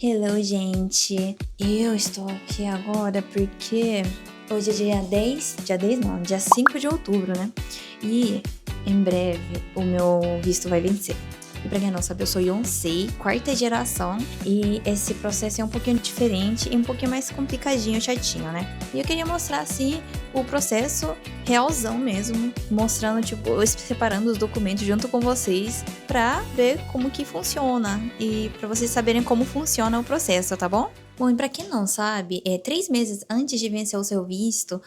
Hello, gente! Eu estou aqui agora porque hoje é dia 5 de outubro, né? E em breve o meu visto vai vencer. E pra quem não sabe, eu sou Yonsei, quarta geração, e esse processo é um pouquinho diferente e um pouquinho mais complicadinho, chatinho, né? E eu queria mostrar, assim, o processo realzão mesmo, mostrando, tipo, eu separando os documentos junto com vocês pra ver como que funciona e pra vocês saberem como funciona o processo, tá bom? Bom, e pra quem não sabe, 3 meses antes de vencer o seu visto,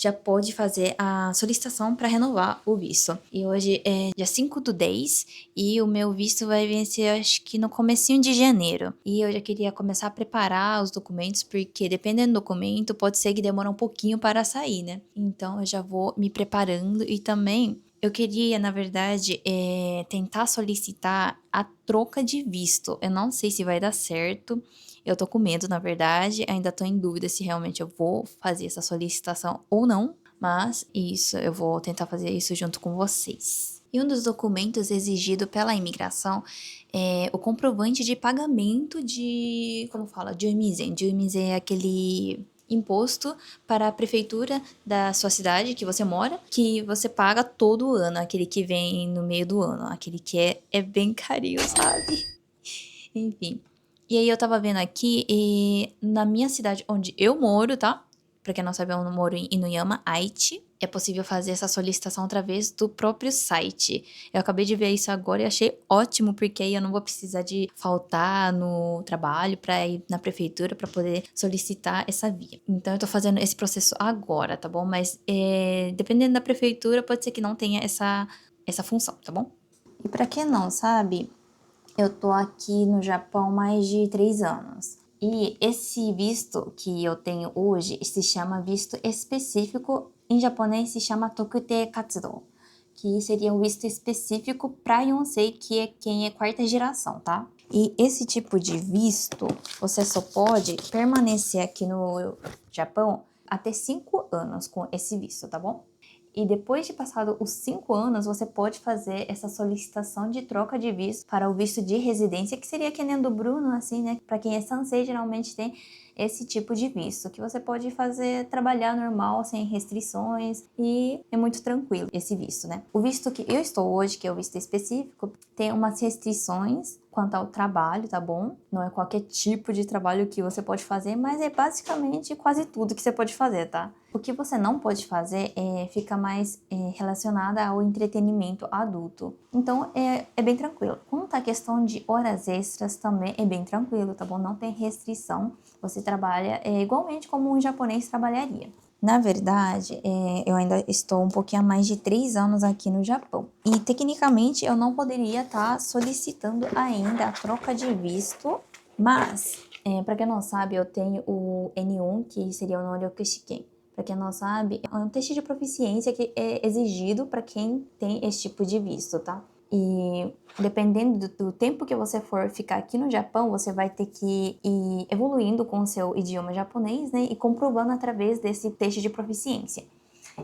já pode fazer a solicitação para renovar o visto. E hoje é dia 5/10 e o meu visto vai vencer acho que no comecinho de janeiro. E eu já queria começar a preparar os documentos, porque dependendo do documento, pode ser que demore um pouquinho para sair, né? Então eu já vou me preparando e também eu queria, na verdade, tentar solicitar a troca de visto. Eu não sei se vai dar certo. Eu tô com medo, na verdade, ainda tô em dúvida se realmente eu vou fazer essa solicitação ou não, mas isso, eu vou tentar fazer isso junto com vocês. E um dos documentos exigido pela imigração é o comprovante de pagamento de, como fala, de IMISE. De IMISE é aquele imposto para a prefeitura da sua cidade que você mora, que você paga todo ano, aquele que vem no meio do ano, aquele que é bem carinho, sabe? Enfim. E aí eu tava vendo aqui, e na minha cidade onde eu moro, tá? Pra quem não sabe, eu moro em Inuyama, Aichi. É possível fazer essa solicitação através do próprio site. Eu acabei de ver isso agora e achei ótimo, porque aí eu não vou precisar de faltar no trabalho pra ir na prefeitura pra poder solicitar essa via. Então eu tô fazendo esse processo agora, tá bom? Mas dependendo da prefeitura, pode ser que não tenha essa função, tá bom? E pra quem não sabe, eu tô aqui no Japão há mais de 3 anos. E esse visto que eu tenho hoje se chama visto específico, em japonês se chama Tokute Katsudo, que seria um visto específico para Yonsei, que é quem é quarta geração, tá? E esse tipo de visto, você só pode permanecer aqui no Japão até 5 anos com esse visto, tá bom? E depois de passado os 5 anos, você pode fazer essa solicitação de troca de visto para o visto de residência, que seria que nem do Bruno, assim, né? Para quem é Sansei, geralmente tem esse tipo de visto, que você pode fazer, trabalhar normal, sem restrições, e é muito tranquilo esse visto, né? O visto que eu estou hoje, que é o visto específico, tem umas restrições quanto ao trabalho, tá bom? Não é qualquer tipo de trabalho que você pode fazer, mas é basicamente quase tudo que você pode fazer, tá? O que você não pode fazer fica mais relacionada ao entretenimento adulto. Então é bem tranquilo. Quanto à questão de horas extras, também é bem tranquilo, tá bom? Não tem restrição. Você trabalha igualmente como um japonês trabalharia. Na verdade, eu ainda estou um pouquinho há mais de 3 anos aqui no Japão. E, tecnicamente, eu não poderia estar solicitando ainda a troca de visto, mas, para quem não sabe, eu tenho o N1, que seria o Noryoku Shiken. Para quem não sabe, é um teste de proficiência que é exigido para quem tem esse tipo de visto, tá? E dependendo do tempo que você for ficar aqui no Japão, você vai ter que ir evoluindo com o seu idioma japonês, né? E comprovando através desse teste de proficiência.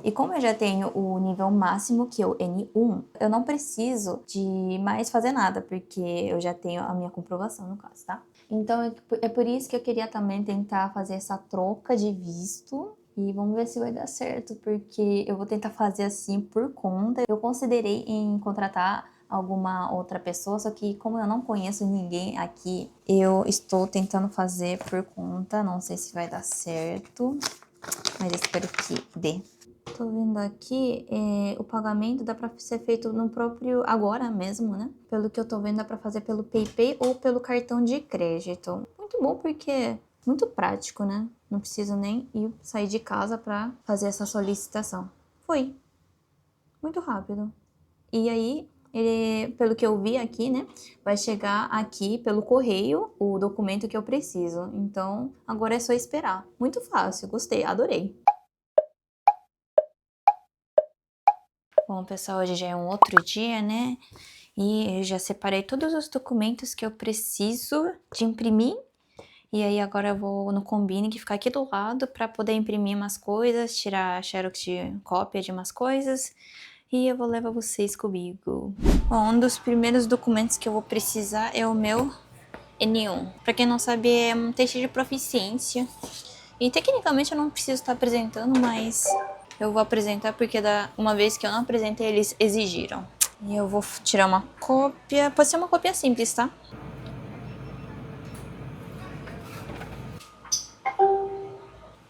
E como eu já tenho o nível máximo, que é o N1, eu não preciso de mais fazer nada, porque eu já tenho a minha comprovação no caso, tá? Então é por isso que eu queria também tentar fazer essa troca de visto. E vamos ver se vai dar certo, porque eu vou tentar fazer assim por conta. Eu considerei em contratar alguma outra pessoa, só que como eu não conheço ninguém aqui, eu estou tentando fazer por conta. Não sei se vai dar certo, mas espero que dê. Tô vendo aqui, o pagamento dá pra ser feito no próprio, agora mesmo, né? Pelo que eu tô vendo, dá pra fazer pelo PayPay ou pelo cartão de crédito. Muito bom, porque é muito prático, né? Não preciso nem sair de casa pra fazer essa solicitação. Foi. Muito rápido. E aí, pelo que eu vi aqui, né? Vai chegar aqui pelo correio o documento que eu preciso. Então, agora é só esperar. Muito fácil, gostei, adorei. Bom, pessoal, hoje já é um outro dia, né? E eu já separei todos os documentos que eu preciso de imprimir. E aí agora eu vou no Combine, que fica aqui do lado, para poder imprimir umas coisas, tirar xerox de cópia de umas coisas. E eu vou levar vocês comigo. Bom, um dos primeiros documentos que eu vou precisar é o meu N1. Pra quem não sabe, é um teste de proficiência. E tecnicamente eu não preciso estar apresentando, mas eu vou apresentar porque uma vez que eu não apresentei, eles exigiram. E eu vou tirar uma cópia. Pode ser uma cópia simples, tá?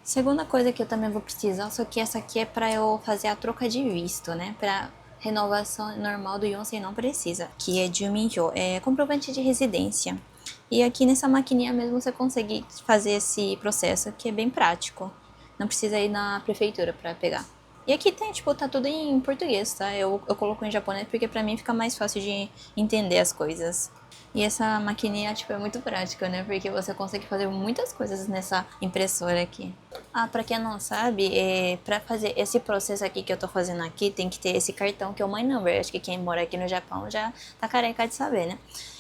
Segunda coisa que eu também vou precisar, só que essa aqui é pra eu fazer a troca de visto, né? Pra renovação normal do Yonsei não precisa. Que é Juminjo, é comprovante de residência. E aqui nessa maquininha mesmo você consegue fazer esse processo, que é bem prático. Não precisa ir na prefeitura pra pegar. E aqui tem, tipo, tá tudo em português, tá? Eu coloco em japonês porque pra mim fica mais fácil de entender as coisas. E essa maquininha, tipo, é muito prática, né? Porque você consegue fazer muitas coisas nessa impressora aqui. Ah, pra quem não sabe, pra fazer esse processo aqui que eu tô fazendo aqui, tem que ter esse cartão que é o My Number. Acho que quem mora aqui no Japão já tá careca de saber, né?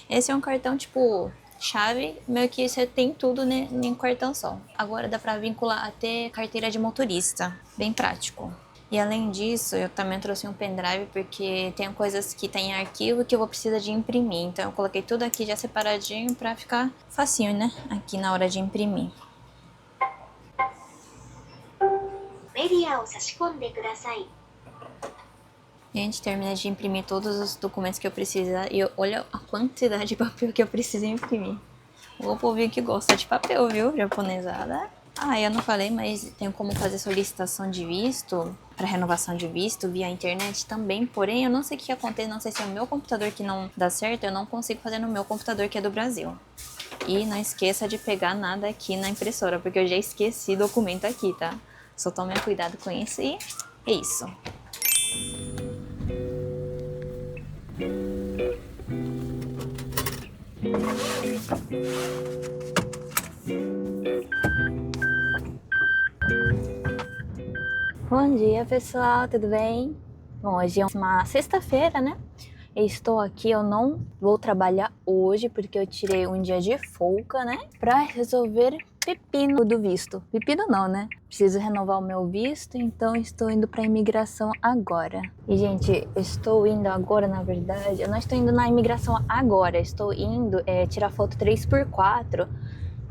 Esse é um cartão, tipo, chave, meio que você tem tudo, né, em um cartão só. Agora dá pra vincular até carteira de motorista. Bem prático. E além disso, eu também trouxe um pendrive porque tem coisas que tem arquivo que eu vou precisar de imprimir. Então eu coloquei tudo aqui já separadinho pra ficar facinho, né? Aqui na hora de imprimir. E a gente termina de imprimir todos os documentos que eu preciso. E olha a quantidade de papel que eu preciso imprimir. O povo que gosta de papel, viu, japonesada? Ah, eu não falei, mas tem como fazer solicitação de visto, para renovação de visto via internet também. Porém, eu não sei o que acontece, não sei se é o meu computador que não dá certo, eu não consigo fazer no meu computador que é do Brasil. E não esqueça de pegar nada aqui na impressora, porque eu já esqueci documento aqui, tá? Só tome cuidado com isso e é isso. Bom dia, pessoal, tudo bem? Bom, hoje é uma sexta-feira, né? Eu estou aqui, eu não vou trabalhar hoje porque eu tirei um dia de folga, né? Pra resolver pepino do visto. Pepino não, né? Preciso renovar o meu visto, então estou indo pra imigração agora. E, gente, eu estou indo agora, na verdade, eu não estou indo na imigração agora, estou indo tirar foto 3x4.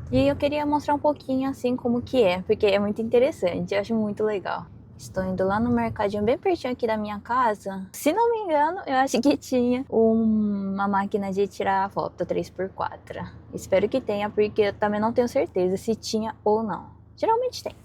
E eu queria mostrar um pouquinho assim como que é, porque é muito interessante, eu acho muito legal. Estou indo lá no mercadinho bem pertinho aqui da minha casa. Se não me engano, eu acho que tinha uma máquina de tirar foto 3x4. Espero que tenha, porque eu também não tenho certeza se tinha ou não. Geralmente tem.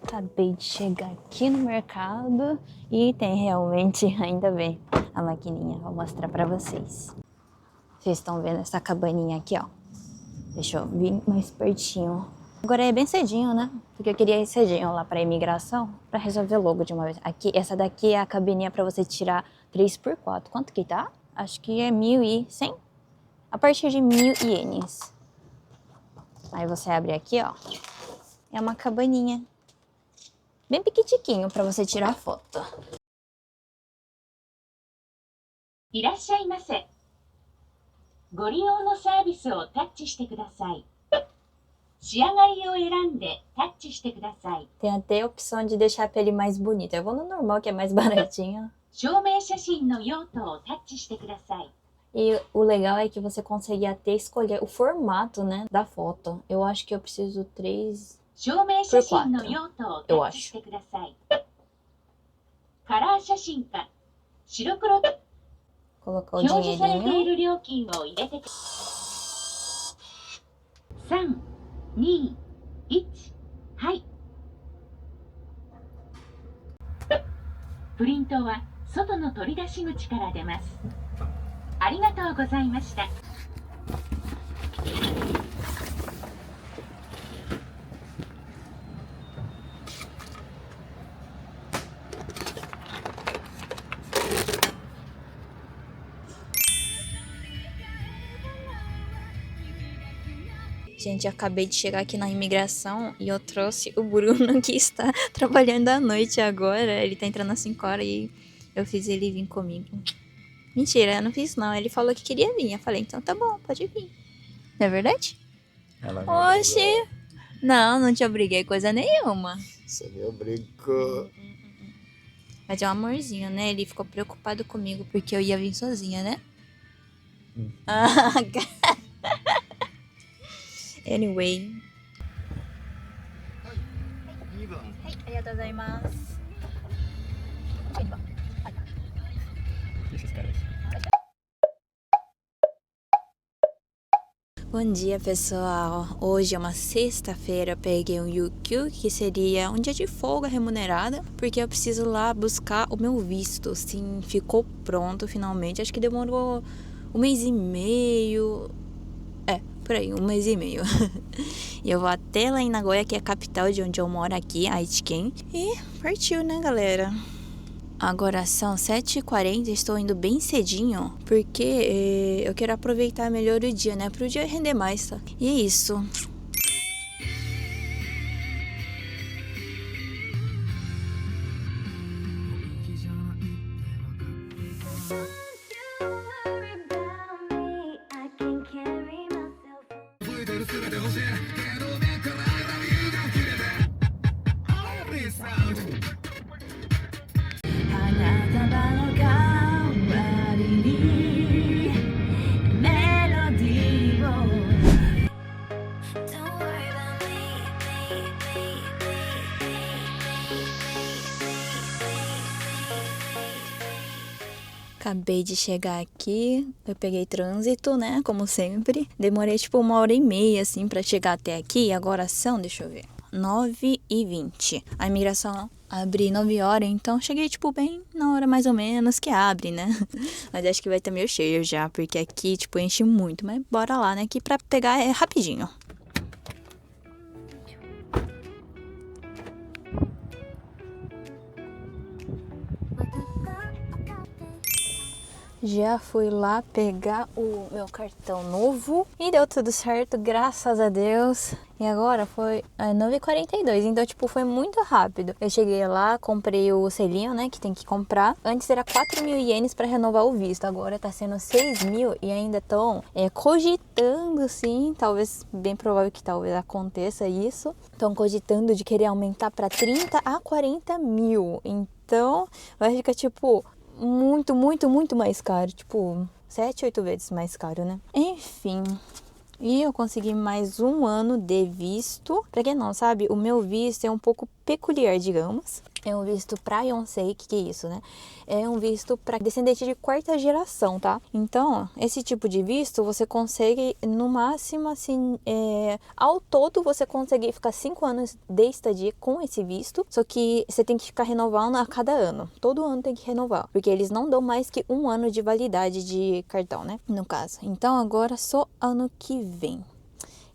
Acabei de chegar aqui no mercado e tem realmente, ainda bem, a maquininha. Vou mostrar pra vocês. Vocês estão vendo essa cabaninha aqui, ó. Deixa eu vir mais pertinho. Agora é bem cedinho, né? Porque eu queria ir cedinho lá pra imigração pra resolver logo de uma vez. Aqui, essa daqui é a cabininha pra você tirar 3x4. Quanto que tá? Acho que é 1.100. A partir de 1.000 ienes. Aí você abre aqui, ó. É uma cabaninha. Bem piquitiquinho pra você tirar foto. いらっしゃいませ。ご利用のサービスをタッチしてください。仕上がりを選んでタッチしてください。 Tem até a opção de deixar a pele mais bonita. Eu vou no normal, que é mais baratinho. 証明写真の用途をタッチしてください。 E o legal é que você consegue até escolher o formato, né, da foto. Eu acho que eu preciso 3... 証明写真の用途をタッチしてください。カラー写真か白黒 Colocar o 表示されてい dinheirinho. る料金を入れてく3、2、1、はい。プリントは外の取り出し口から出ます。ありがとうございました。 Gente, eu acabei de chegar aqui na imigração e eu trouxe o Bruno, que está trabalhando à noite agora. Ele tá entrando às 5 horas e eu fiz ele vir comigo. Mentira, eu não fiz não. Ele falou que queria vir. Eu falei, então tá bom, pode vir. Não é verdade? Oxi! Não, não te obriguei coisa nenhuma. Você me obrigou. Mas é um amorzinho, né? Ele ficou preocupado comigo porque eu ia vir sozinha, né? Ah, anyway. はい、ありがとうございます。Bom dia, pessoal. Hoje é uma sexta-feira, eu peguei um Yukyu, que seria um dia de folga remunerada, porque eu preciso lá buscar o meu visto. Sim, ficou pronto finalmente. Acho que demorou um mês e meio. Por aí, um mês e meio. E eu vou até lá em Nagoya, que é a capital de onde eu moro aqui, Aichiken. E partiu, né, galera? Agora são 7h40, estou indo bem cedinho, porque eu quero aproveitar melhor o dia, né? Pro dia render mais, tá? E é isso. Acabei de chegar aqui, eu peguei trânsito, né, como sempre. Demorei tipo 1h30, assim, pra chegar até aqui. E agora são, deixa eu ver, 9h20. A imigração abre 9h, então cheguei tipo bem na hora mais ou menos que abre, né. Mas acho que vai estar meio cheio já, porque aqui tipo enche muito. Mas bora lá, né, que pra pegar é rapidinho. Já fui lá pegar o meu cartão novo e deu tudo certo, graças a Deus. E agora foi 9h42, então tipo foi muito rápido. Eu cheguei lá, comprei o selinho, né, que tem que comprar. Antes era 4.000 ienes para renovar o visto, agora tá sendo 6.000 e ainda estão cogitando, sim, talvez, bem provável que talvez aconteça isso. Estão cogitando de querer aumentar para 30 a 40 mil, então vai ficar tipo muito mais caro, tipo 7, 8 vezes mais caro, né? Enfim, e eu consegui mais um ano de visto. Pra quem não sabe, o meu visto é um pouco peculiar, digamos. É um visto pra Yonsei, que é isso, né? É um visto pra descendente de 4ª geração, tá? Então, esse tipo de visto, você consegue, no máximo, assim, ao todo, você consegue ficar 5 anos de estadia com esse visto. Só que você tem que ficar renovando a cada ano. Todo ano tem que renovar. Porque eles não dão mais que 1 ano de validade de cartão, né? No caso. Então, agora só ano que vem.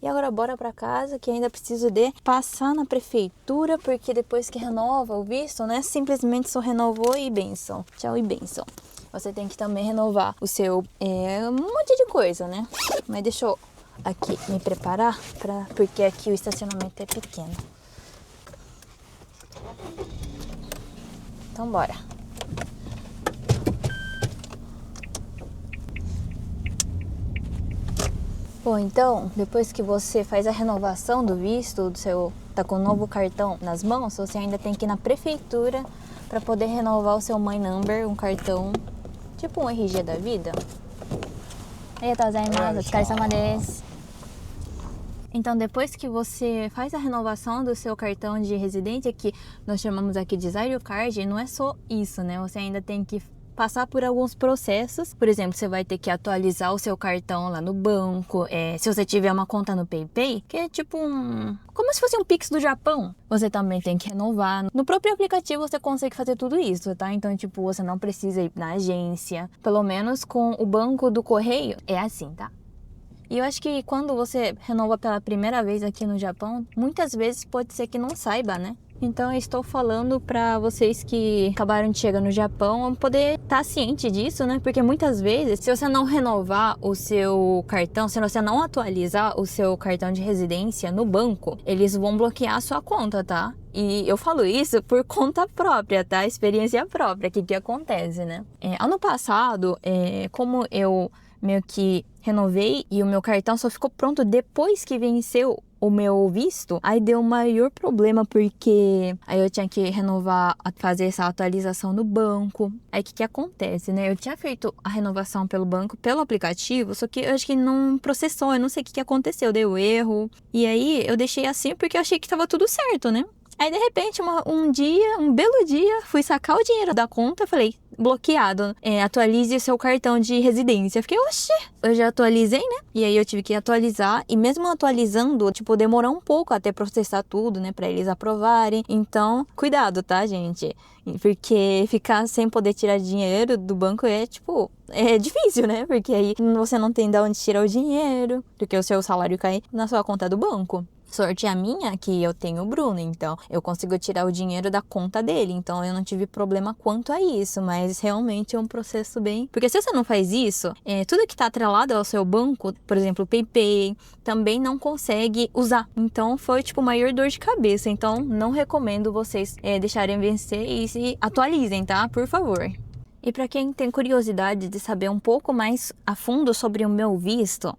E agora bora pra casa, que ainda preciso de passar na prefeitura, porque depois que renova o visto, né, simplesmente só renovou e benção. Tchau e benção. Você tem que também renovar o seu, um monte de coisa, né? Mas deixa eu aqui me preparar, porque aqui o estacionamento é pequeno. Então bora. Bom, então, depois que você faz a renovação do visto, tá com o novo cartão nas mãos, você ainda tem que ir na prefeitura para poder renovar o seu My Number, um cartão tipo um RG da vida. Então, depois que você faz a renovação do seu cartão de residente, que nós chamamos aqui de Zairyu Card, não é só isso, né? Você ainda tem que passar por alguns processos. Por exemplo, você vai ter que atualizar o seu cartão lá no banco. Se você tiver uma conta no PayPay, que é tipo como se fosse um Pix do Japão, você também tem que renovar. No próprio aplicativo você consegue fazer tudo isso, tá? Então, tipo, você não precisa ir na agência. Pelo menos com o banco do correio é assim, tá? E eu acho que quando você renova pela primeira vez aqui no Japão, muitas vezes pode ser que não saiba, né? Então eu estou falando para vocês que acabaram de chegar no Japão poder estar ciente disso, né? Porque muitas vezes, se você não renovar o seu cartão, se você não atualizar o seu cartão de residência no banco, eles vão bloquear a sua conta, tá? E eu falo isso por conta própria, tá? Experiência própria, que acontece, né? Ano passado, como eu meio que renovei e o meu cartão só ficou pronto depois que venceu o meu visto, aí deu um maior problema, porque aí eu tinha que renovar, fazer essa atualização no banco. Aí o que acontece, né? Eu tinha feito a renovação pelo banco, pelo aplicativo, só que eu acho que não processou, eu não sei o que aconteceu, deu erro. E aí eu deixei assim porque eu achei que tava tudo certo, né? Aí, de repente, um belo dia, fui sacar o dinheiro da conta, falei, bloqueado, atualize o seu cartão de residência. Fiquei, oxi, eu já atualizei, né? E aí eu tive que atualizar, e mesmo atualizando, tipo, demorou um pouco até processar tudo, né, pra eles aprovarem. Então, cuidado, tá, gente? Porque ficar sem poder tirar dinheiro do banco é, tipo, é difícil, né? Porque aí você não tem de onde tirar o dinheiro, porque o seu salário cai na sua conta do banco. Sorte a minha que eu tenho o Bruno, então eu consigo tirar o dinheiro da conta dele, então eu não tive problema quanto a isso, mas realmente é um processo bem... Porque se você não faz isso, tudo que está atrelado ao seu banco, por exemplo, o PayPay, também não consegue usar. Então foi tipo maior dor de cabeça, então não recomendo vocês deixarem vencer e se atualizem, tá? Por favor. E para quem tem curiosidade de saber um pouco mais a fundo sobre o meu visto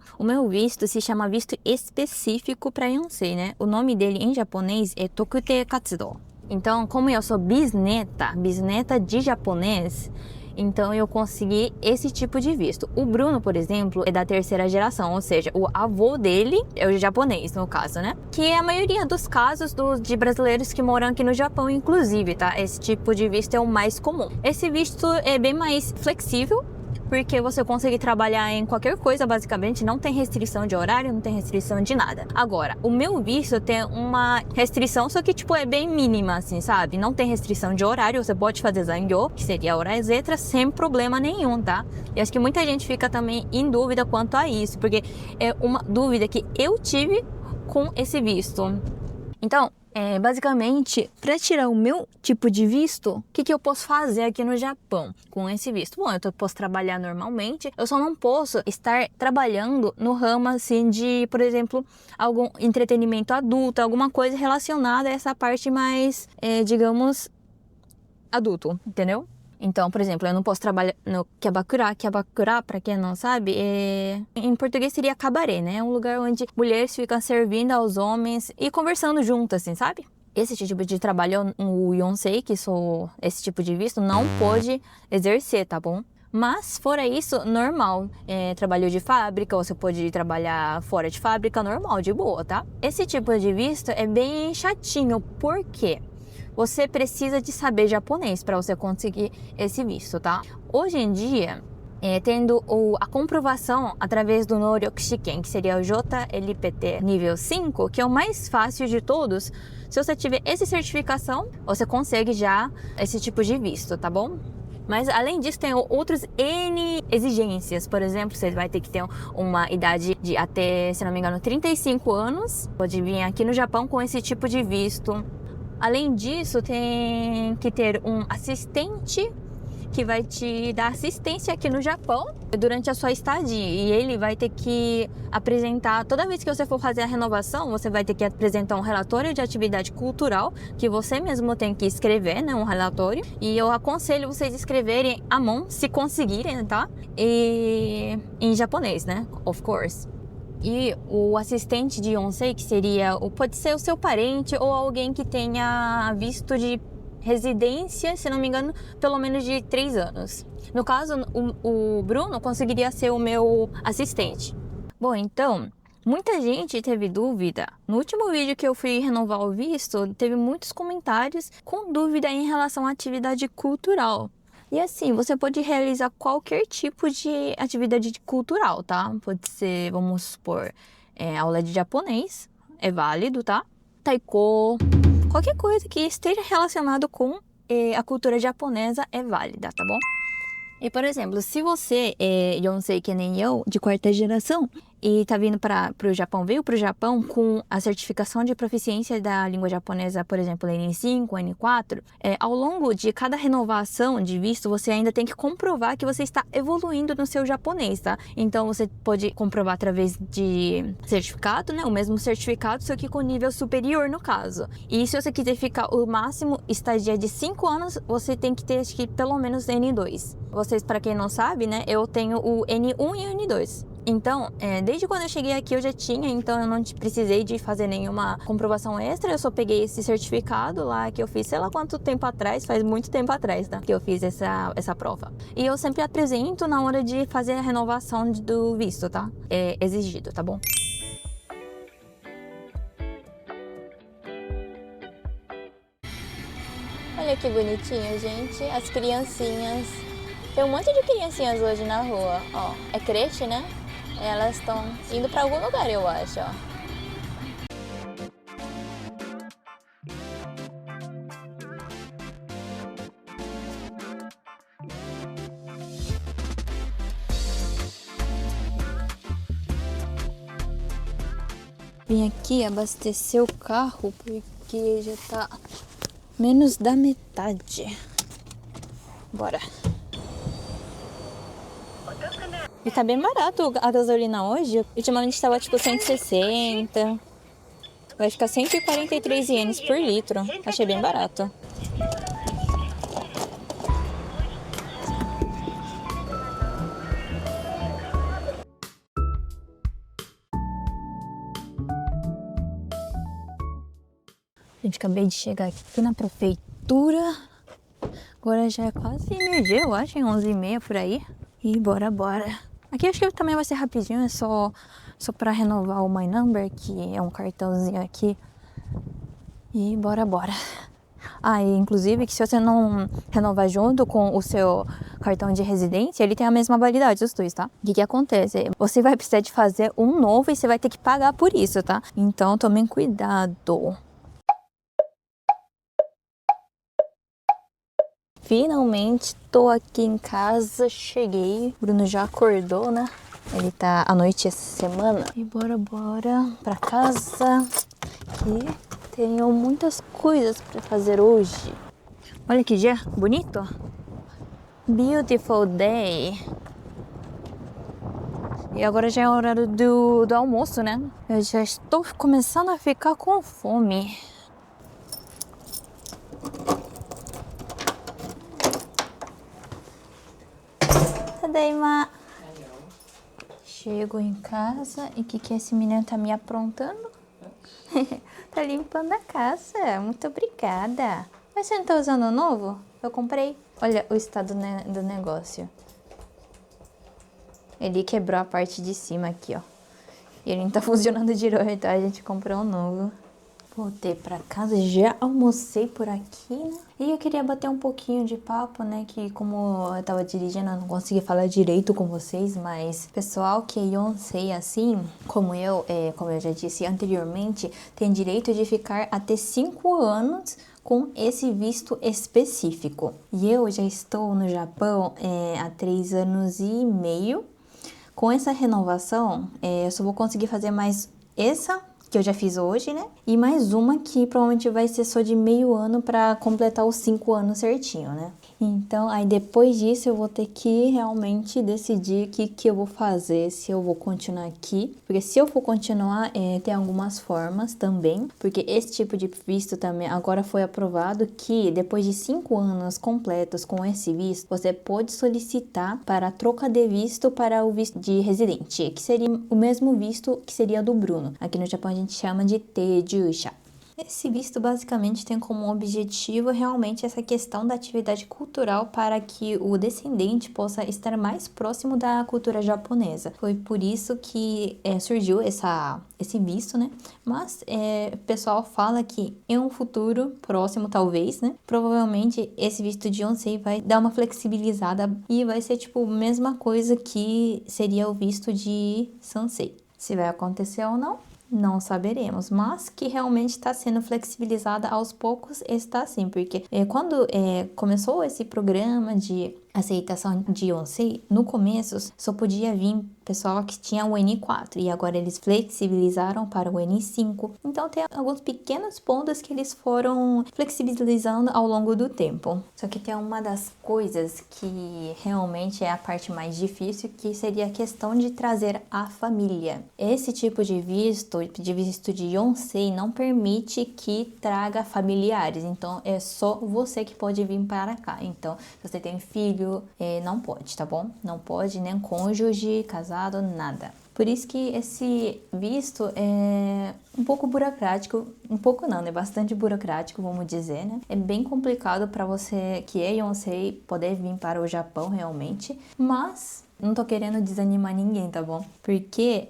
se chama visto específico para Yonsei, né? O nome dele em japonês é Tokute Katsudo. Então, como eu sou bisneta de japonês, então eu consegui esse tipo de visto. O Bruno, por exemplo, é da 3ª geração, ou seja, o avô dele é o japonês, no caso, né? Que é a maioria dos casos de brasileiros que moram aqui no Japão, inclusive, tá? Esse tipo de visto é o mais comum. Esse visto é bem mais flexível, porque você consegue trabalhar em qualquer coisa, basicamente, não tem restrição de horário, não tem restrição de nada. Agora, o meu visto tem uma restrição, só que, tipo, é bem mínima, assim, sabe? Não tem restrição de horário, você pode fazer zangyo, que seria horas extras, sem problema nenhum, tá? E acho que muita gente fica também em dúvida quanto a isso, porque é uma dúvida que eu tive com esse visto. Então, basicamente, para tirar o meu tipo de visto, o que eu posso fazer aqui no Japão com esse visto? Bom, eu posso trabalhar normalmente, eu só não posso estar trabalhando no ramo, assim, de, por exemplo, algum entretenimento adulto, alguma coisa relacionada a essa parte mais, digamos, adulto, entendeu? Então, por exemplo, eu não posso trabalhar no kyabakura. Kyabakura, pra quem não sabe, em português seria cabaré, né? É um lugar onde mulheres ficam servindo aos homens e conversando juntas, assim, sabe? Esse tipo de trabalho, o Yonsei, que sou esse tipo de visto, não pode exercer, tá bom? Mas, fora isso, normal. Trabalho de fábrica, você pode trabalhar fora de fábrica, normal, de boa, tá? Esse tipo de visto é bem chatinho, por quê? Você precisa de saber japonês para você conseguir esse visto, tá? Hoje em dia, tendo a comprovação através do Noryoku Shiken, que seria o JLPT nível 5, que é o mais fácil de todos, se você tiver essa certificação, você consegue já esse tipo de visto, tá bom? Mas além disso, tem outras N exigências. Por exemplo, você vai ter que ter uma idade de até, se não me engano, 35 anos. Pode vir aqui no Japão com esse tipo de visto. Além disso, tem que ter um assistente que vai te dar assistência aqui no Japão durante a sua estadia. E ele vai ter que apresentar, toda vez que você for fazer a renovação, você vai ter que apresentar um relatório de atividade cultural, que você mesmo tem que escrever, né, um relatório. E eu aconselho vocês escreverem à mão, se conseguirem, tá? E em japonês, né? Of course. E o assistente de Yonsei, que seria, pode ser o seu parente ou alguém que tenha visto de residência, se não me engano, pelo menos de 3 anos. No caso, o Bruno conseguiria ser o meu assistente. Bom, então, muita gente teve dúvida. No último vídeo que eu fui renovar o visto, teve muitos comentários com dúvida em relação à atividade cultural. E assim, você pode realizar qualquer tipo de atividade cultural, tá? Pode ser, vamos supor, aula de japonês, é válido, tá? Taiko, qualquer coisa que esteja relacionado com a cultura japonesa é válida, tá bom? E, por exemplo, se você é Yonsei que nem eu, de 4ª geração, e tá vindo veio pro Japão com a certificação de proficiência da língua japonesa, por exemplo, N5, N4, ao longo de cada renovação de visto, você ainda tem que comprovar que você está evoluindo no seu japonês, tá? Então, você pode comprovar através de certificado, né? O mesmo certificado, só que com nível superior, no caso. E se você quiser ficar o máximo estadia de 5 anos, você tem que ter, acho que, pelo menos N2. Vocês, para quem não sabe, né? Eu tenho o N1 e o N2. Então, desde quando eu cheguei aqui eu já tinha, então eu não precisei de fazer nenhuma comprovação extra, eu só peguei esse certificado lá que eu fiz, sei lá quanto tempo atrás, faz muito tempo atrás, tá? Que eu fiz essa prova. E eu sempre apresento na hora de fazer a renovação do visto, tá? É exigido, tá bom? Olha que bonitinho, gente, as criancinhas. Tem um monte de criancinhas hoje na rua, ó. É creche, né? Elas estão indo pra algum lugar, eu acho, ó. Vim aqui abastecer o carro porque já tá menos da metade. Bora. E tá bem barato a gasolina hoje. Ultimamente estava tipo 160. Vai ficar 143 ienes por litro. Achei bem barato. Gente, acabei de chegar aqui na prefeitura. Agora já é quase meio-dia, eu acho, 11h30 por aí. E bora. Aqui acho que também vai ser rapidinho, é só pra renovar o My Number, que é um cartãozinho aqui. E bora. Ah, e inclusive que se você não renovar junto com o seu cartão de residência, ele tem a mesma validade dos dois, tá? O que acontece? Você vai precisar de fazer um novo e você vai ter que pagar por isso, tá? Então tomem cuidado. Finalmente tô aqui em casa, cheguei. O Bruno já acordou, né? Ele tá à noite essa semana. E bora pra casa, que tenho muitas coisas pra fazer hoje. Olha que dia bonito. Beautiful day. E agora já é o horário do almoço, né? Eu já estou começando a ficar com fome. Tadaima. Chego em casa e o que esse menino tá me aprontando? Tá limpando a casa. Muito obrigada. Mas você não tá usando o novo? Eu comprei. Olha o estado do negócio. Ele quebrou a parte de cima aqui, ó. E ele não tá funcionando direito, então a gente comprou um novo. Voltei pra casa, já almocei por aqui, né? E eu queria bater um pouquinho de papo, né? Que como eu tava dirigindo, eu não consegui falar direito com vocês, mas pessoal que é Yonsei assim, como eu já disse anteriormente, tem direito de ficar até 5 anos com esse visto específico. E eu já estou no Japão há 3 anos e meio. Com essa renovação, eu só vou conseguir fazer mais essa que eu já fiz hoje, né? E mais uma que provavelmente vai ser só de meio ano para completar os 5 anos certinho, né? Então, aí depois disso eu vou ter que realmente decidir o que eu vou fazer, se eu vou continuar aqui. Porque se eu for continuar, tem algumas formas também. Porque esse tipo de visto também agora foi aprovado que depois de 5 anos completos com esse visto, você pode solicitar para a troca de visto para o visto de residente, que seria o mesmo visto que seria do Bruno. Aqui no Japão a gente chama de Teijusha. Esse visto basicamente tem como objetivo realmente essa questão da atividade cultural para que o descendente possa estar mais próximo da cultura japonesa. Foi por isso que surgiu esse visto, né? Mas o pessoal fala que em um futuro próximo, talvez, né? Provavelmente esse visto de Yonsei vai dar uma flexibilizada e vai ser tipo a mesma coisa que seria o visto de Sansei. Se vai acontecer ou não saberemos, mas que realmente está sendo flexibilizada aos poucos, está sim, porque quando começou esse programa de aceitação de Yonsei, no começo só podia vir pessoal que tinha o N4 e agora eles flexibilizaram para o N5. Então tem alguns pequenos pontos que eles foram flexibilizando ao longo do tempo. Só que tem uma das coisas que realmente é a parte mais difícil, que seria a questão de trazer a família. Esse tipo de visto de Yonsei não permite que traga familiares, então é só você que pode vir para cá. Então, se você tem filho, não pode, tá bom? Não pode, nem cônjuge, casado, solicitado, nada. Por isso que esse visto é um pouco burocrático, um pouco não, né? Bastante burocrático, vamos dizer, né? É bem complicado para você que é Yonsei poder vir para o Japão realmente, mas não tô querendo desanimar ninguém, tá bom? Porque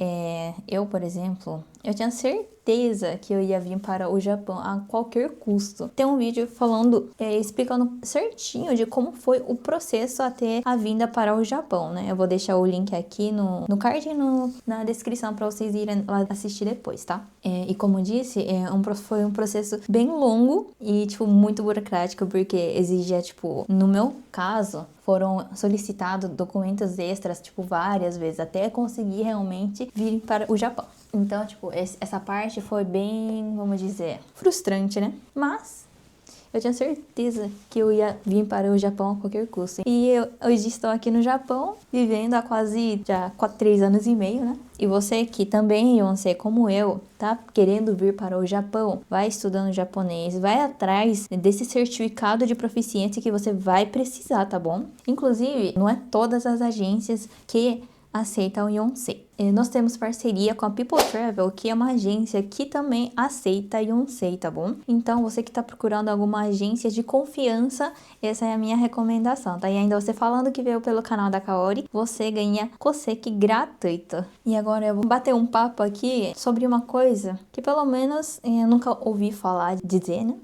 eu, por exemplo, eu tinha certeza que eu ia vir para o Japão a qualquer custo. Tem um vídeo falando, explicando certinho de como foi o processo até a vinda para o Japão, né? Eu vou deixar o link aqui no card e na descrição para vocês irem lá assistir depois, tá? E como disse, foi um processo bem longo e, tipo, muito burocrático, porque exigia, tipo, no meu caso, foram solicitados documentos extras, tipo, várias vezes, até conseguir realmente vir para o Japão. Então, tipo, essa parte foi bem, vamos dizer, frustrante, né? Mas eu tinha certeza que eu ia vir para o Japão a qualquer custo. E eu hoje estou aqui no Japão, vivendo há quase já 3 anos e meio, né? E você que também, Yonsei, como eu, tá querendo vir para o Japão, vai estudando japonês, vai atrás desse certificado de proficiência que você vai precisar, tá bom? Inclusive, não é todas as agências que aceitam o Yonsei. Nós temos parceria com a People Travel, que é uma agência que também aceita Yonsei, tá bom? Então, você que tá procurando alguma agência de confiança, essa é a minha recomendação, tá? E ainda você falando que veio pelo canal da Kaori, você ganha Koseki gratuito. E agora eu vou bater um papo aqui sobre uma coisa que pelo menos eu nunca ouvi falar, dizer, né?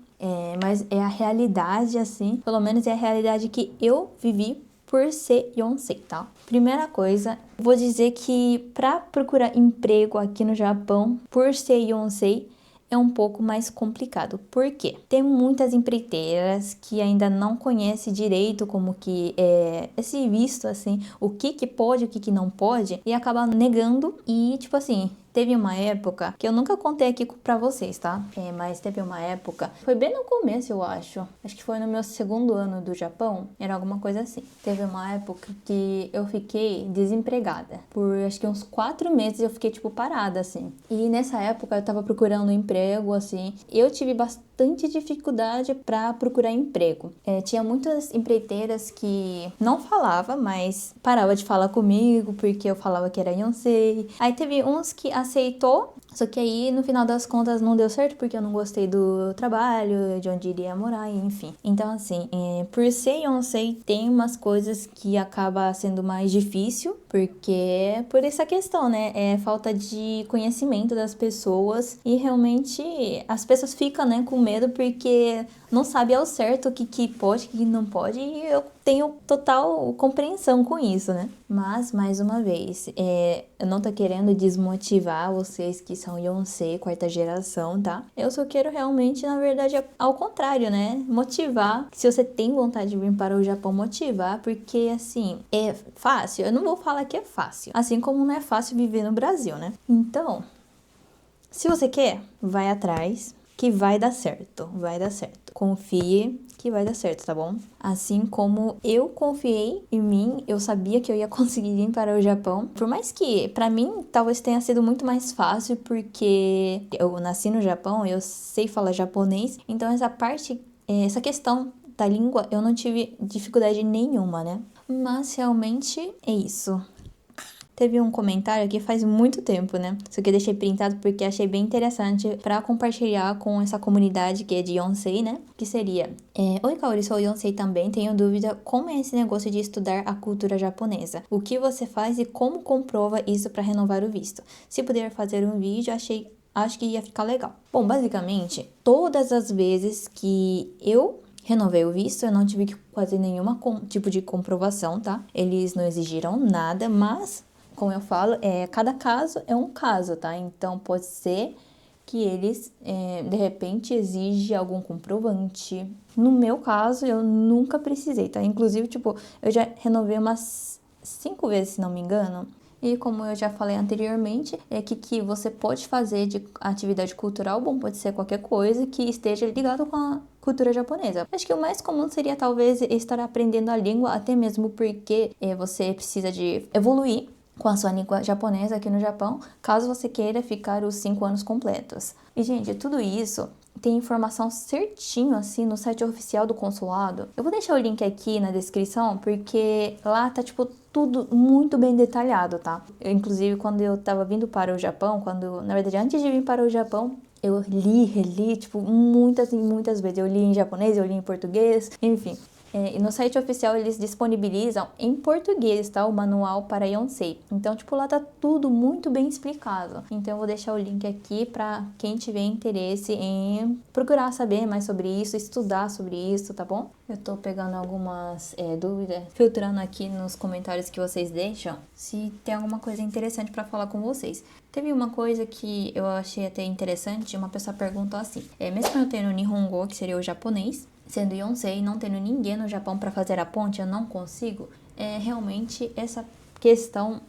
Mas é a realidade, assim, pelo menos é a realidade que eu vivi por ser Yonsei, tá? Primeira coisa, vou dizer que para procurar emprego aqui no Japão, por ser Yonsei, é um pouco mais complicado. Por quê? Tem muitas empreiteiras que ainda não conhecem direito como que é esse visto, assim, o que pode, o que não pode, e acaba negando e, tipo assim, teve uma época, que eu nunca contei aqui pra vocês, tá? Mas teve uma época, foi bem no começo, eu acho que foi no meu 2º ano do Japão, era alguma coisa assim. Teve uma época que eu fiquei desempregada, por acho que uns 4 meses eu fiquei, tipo, parada, assim. E nessa época eu tava procurando um emprego, assim, eu tive bastante dificuldade pra procurar emprego. Tinha muitas empreiteiras que não falava, mas parava de falar comigo, porque eu falava que era Yonsei. Aí teve uns que aceitou, só que aí no final das contas não deu certo porque eu não gostei do trabalho, de onde iria morar, enfim. Então assim, por ser Yonsei tem umas coisas que acaba sendo mais difícil, porque por essa questão, né, falta de conhecimento das pessoas e realmente as pessoas ficam, né, com medo porque não sabe ao certo o que pode, o que não pode, e eu tenho total compreensão com isso, né? Mas, mais uma vez, eu não tô querendo desmotivar vocês que são Yonsei, 4ª geração, tá? Eu só quero realmente, na verdade, ao contrário, né? Motivar. Se você tem vontade de vir para o Japão, motivar, porque, assim, é fácil. Eu não vou falar que é fácil, assim como não é fácil viver no Brasil, né? Então, se você quer, vai atrás, que vai dar certo, vai dar certo. Confie que vai dar certo, tá bom? Assim como eu confiei em mim, eu sabia que eu ia conseguir vir para o Japão. Por mais que, pra mim, talvez tenha sido muito mais fácil, porque eu nasci no Japão, eu sei falar japonês, então essa parte, essa questão da língua, eu não tive dificuldade nenhuma, né? Mas realmente é isso. Teve um comentário aqui faz muito tempo, né? Só que eu deixei printado porque achei bem interessante pra compartilhar com essa comunidade que é de Yonsei, né? Que seria: Oi, Kaori, sou Yonsei também. Tenho dúvida como é esse negócio de estudar a cultura japonesa. O que você faz e como comprova isso pra renovar o visto? Se puder fazer um vídeo, acho que ia ficar legal. Bom, basicamente, todas as vezes que eu renovei o visto, eu não tive que fazer nenhuma tipo de comprovação, tá? Eles não exigiram nada, mas, como eu falo, cada caso é um caso, tá? Então, pode ser que eles, de repente, exigem algum comprovante. No meu caso, eu nunca precisei, tá? Inclusive, tipo, eu já renovei umas 5 vezes, se não me engano. E como eu já falei anteriormente, que você pode fazer de atividade cultural, bom, pode ser qualquer coisa que esteja ligado com a cultura japonesa. Acho que o mais comum seria talvez estar aprendendo a língua, até mesmo porque você precisa de evoluir com a sua língua japonesa aqui no Japão, caso você queira ficar os 5 anos completos. E, gente, tudo isso tem informação certinho, assim, no site oficial do consulado. Eu vou deixar o link aqui na descrição, porque lá tá, tipo, tudo muito bem detalhado, tá? Inclusive, quando eu tava vindo para o Japão, na verdade, antes de vir para o Japão, eu reli, tipo, muitas e muitas vezes. Eu li em japonês, eu li em português, enfim. E no site oficial eles disponibilizam em português, tá? O manual para Yonsei. Então, tipo, lá tá tudo muito bem explicado. Então, eu vou deixar o link aqui para quem tiver interesse em procurar saber mais sobre isso, estudar sobre isso, tá bom? Eu tô pegando algumas dúvidas, filtrando aqui nos comentários que vocês deixam, se tem alguma coisa interessante para falar com vocês. Teve uma coisa que eu achei até interessante, uma pessoa perguntou assim, mesmo eu tendo Nihongo, que seria o japonês, sendo Yonsei, não tendo ninguém no Japão para fazer a ponte, eu não consigo, realmente essa questão,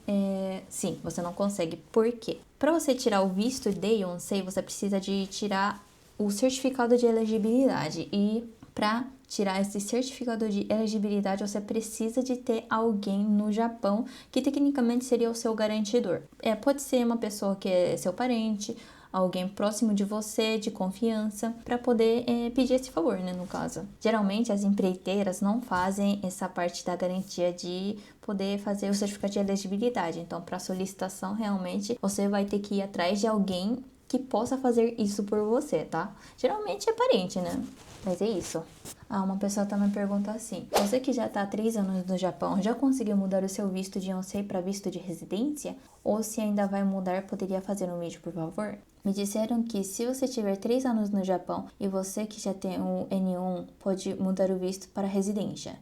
sim, você não consegue. Por quê? Para você tirar o visto de Yonsei, você precisa de tirar o certificado de elegibilidade e para tirar esse certificado de elegibilidade, você precisa de ter alguém no Japão que tecnicamente seria o seu garantidor. Pode ser uma pessoa que é seu parente, alguém próximo de você, de confiança, para poder pedir esse favor, né, no caso. Geralmente, as empreiteiras não fazem essa parte da garantia de poder fazer o certificado de elegibilidade. Então, para solicitação, realmente, você vai ter que ir atrás de alguém que possa fazer isso por você, tá? Geralmente é parente, né? Mas é isso. Uma pessoa também perguntou assim, você que já tá há 3 anos no Japão, já conseguiu mudar o seu visto de Yonsei para visto de residência? Ou se ainda vai mudar, poderia fazer um vídeo, por favor? Me disseram que se você tiver 3 anos no Japão e você que já tem o N1, pode mudar o visto para residência.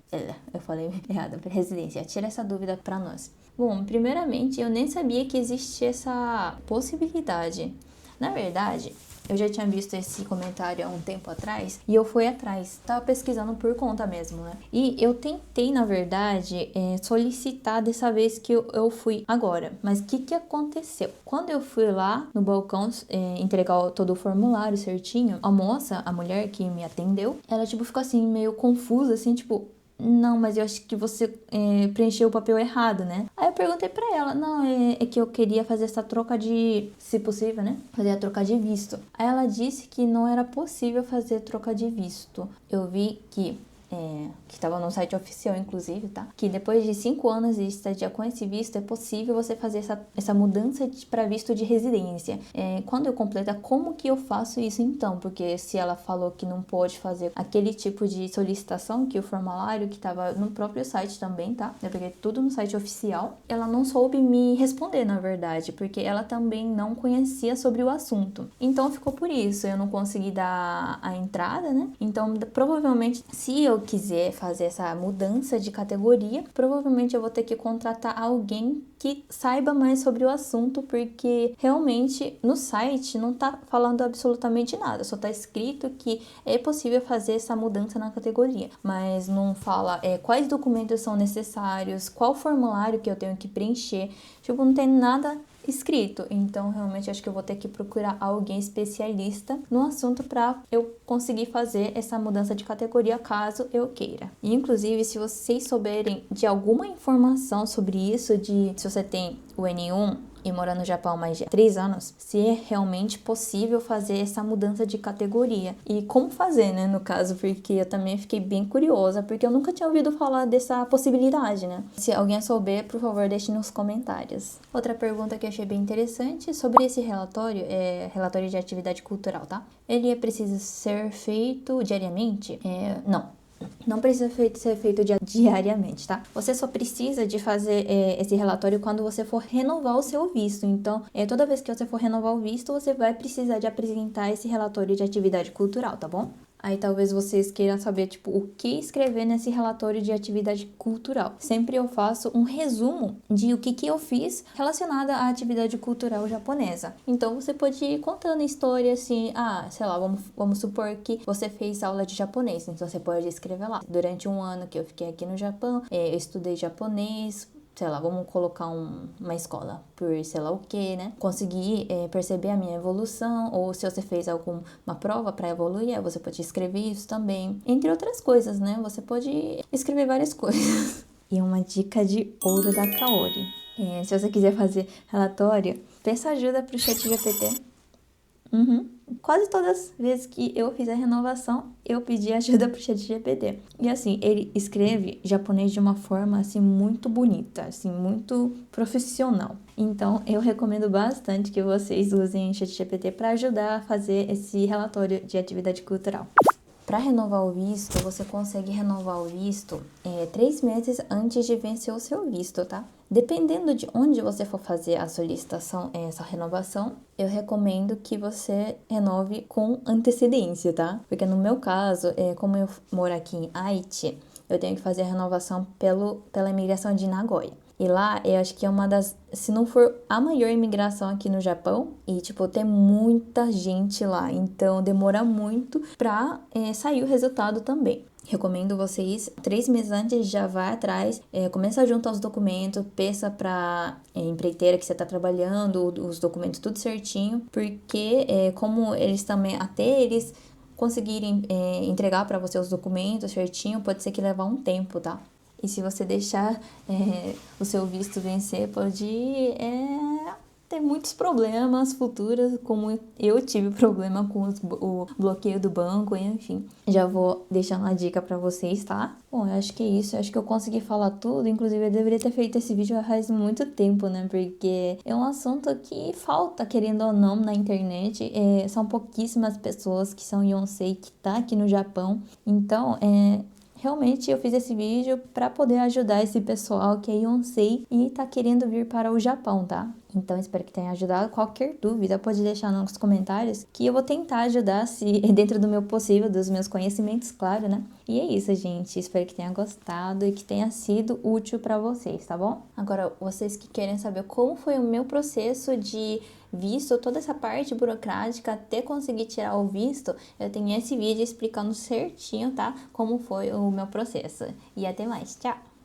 Eu falei errado, para residência. Tira essa dúvida para nós. Bom, primeiramente, eu nem sabia que existia essa possibilidade. Na verdade, eu já tinha visto esse comentário há um tempo atrás e eu fui atrás, tava pesquisando por conta mesmo, né? E eu tentei, na verdade, solicitar dessa vez que eu fui agora. Mas o que aconteceu? Quando eu fui lá no balcão entregar todo o formulário certinho, a moça, a mulher que me atendeu, ela tipo ficou assim meio confusa, assim, tipo, não, mas eu acho que você preencheu o papel errado, né? Aí eu perguntei pra ela, não, é que eu queria fazer essa troca de, se possível, né? Fazer a troca de visto. Aí ela disse que não era possível fazer troca de visto. Eu vi que estava no site oficial, inclusive, tá? Que depois de 5 anos de estadia com esse visto, é possível você fazer essa mudança para visto de residência. Quando eu completar, como que eu faço isso então? Porque se ela falou que não pode fazer aquele tipo de solicitação, que o formulário que estava no próprio site também, tá? Eu peguei tudo no site oficial. Ela não soube me responder, na verdade, porque ela também não conhecia sobre o assunto. Então ficou por isso, eu não consegui dar a entrada, né? Então, provavelmente, se eu quiser fazer essa mudança de categoria, provavelmente eu vou ter que contratar alguém que saiba mais sobre o assunto, porque realmente no site não tá falando absolutamente nada, só tá escrito que é possível fazer essa mudança na categoria, mas não fala quais documentos são necessários, qual formulário que eu tenho que preencher, tipo, não tem nada escrito. Então, realmente, acho que eu vou ter que procurar alguém especialista no assunto para eu conseguir fazer essa mudança de categoria, caso eu queira. E, inclusive, se vocês souberem de alguma informação sobre isso, de se você tem o N1 e mora no Japão há mais de 3 anos, se é realmente possível fazer essa mudança de categoria. E como fazer, né, no caso, porque eu também fiquei bem curiosa, porque eu nunca tinha ouvido falar dessa possibilidade, né? Se alguém souber, por favor, deixe nos comentários. Outra pergunta que eu achei bem interessante sobre esse relatório, relatório de atividade cultural, tá? Ele é preciso ser feito diariamente? Não precisa ser feito diariamente, tá? Você só precisa de fazer esse relatório quando você for renovar o seu visto. Então, toda vez que você for renovar o visto, você vai precisar de apresentar esse relatório de atividade cultural, tá bom? Aí talvez vocês queiram saber, tipo, o que escrever nesse relatório de atividade cultural. Sempre eu faço um resumo de o que eu fiz relacionado à atividade cultural japonesa. Então, você pode ir contando história assim, sei lá, vamos supor que você fez aula de japonês. Então, você pode escrever lá. Durante um ano que eu fiquei aqui no Japão, eu estudei japonês, sei lá, vamos colocar uma escola por sei lá o que, né? Conseguir perceber a minha evolução, ou se você fez alguma prova para evoluir, você pode escrever isso também. Entre outras coisas, né? Você pode escrever várias coisas. E uma dica de ouro da Kaori. Se você quiser fazer relatório, peça ajuda pro ChatGPT. Quase todas as vezes que eu fiz a renovação, eu pedi ajuda pro ChatGPT. E assim, ele escreve japonês de uma forma assim muito bonita, assim, muito profissional. Então, eu recomendo bastante que vocês usem o ChatGPT para ajudar a fazer esse relatório de atividade cultural. Para renovar o visto, você consegue renovar o visto 3 meses antes de vencer o seu visto, tá? Dependendo de onde você for fazer a solicitação, essa renovação, eu recomendo que você renove com antecedência, tá? Porque no meu caso, como eu moro aqui em Aichi, eu tenho que fazer a renovação pela imigração de Nagoya. E lá, eu acho que é uma das, se não for a maior imigração aqui no Japão, e tipo, tem muita gente lá, então demora muito pra sair o resultado também. Recomendo vocês, 3 meses antes, já vai atrás, começa a juntar os documentos, peça pra empreiteira que você tá trabalhando, os documentos tudo certinho, porque como eles também, até eles conseguirem entregar pra você os documentos certinho, pode ser que levar um tempo, tá? E se você deixar o seu visto vencer, pode ter muitos problemas futuros, como eu tive problema com o bloqueio do banco, enfim. Já vou deixar uma dica pra vocês, tá? Bom, eu acho que é isso. Eu acho que eu consegui falar tudo. Inclusive, eu deveria ter feito esse vídeo faz muito tempo, né? Porque é um assunto que falta, querendo ou não, na internet. São pouquíssimas pessoas que são Yonsei que tá aqui no Japão. Então, realmente eu fiz esse vídeo para poder ajudar esse pessoal que é Yonsei e tá querendo vir para o Japão, tá? Então espero que tenha ajudado. Qualquer dúvida pode deixar nos comentários que eu vou tentar ajudar se dentro do meu possível, dos meus conhecimentos, claro, né? E é isso, gente. Espero que tenha gostado e que tenha sido útil para vocês, tá bom? Agora, vocês que querem saber como foi o meu processo de visto, toda essa parte burocrática até conseguir tirar o visto, eu tenho esse vídeo explicando certinho, tá? Como foi o meu processo. E até mais. Tchau!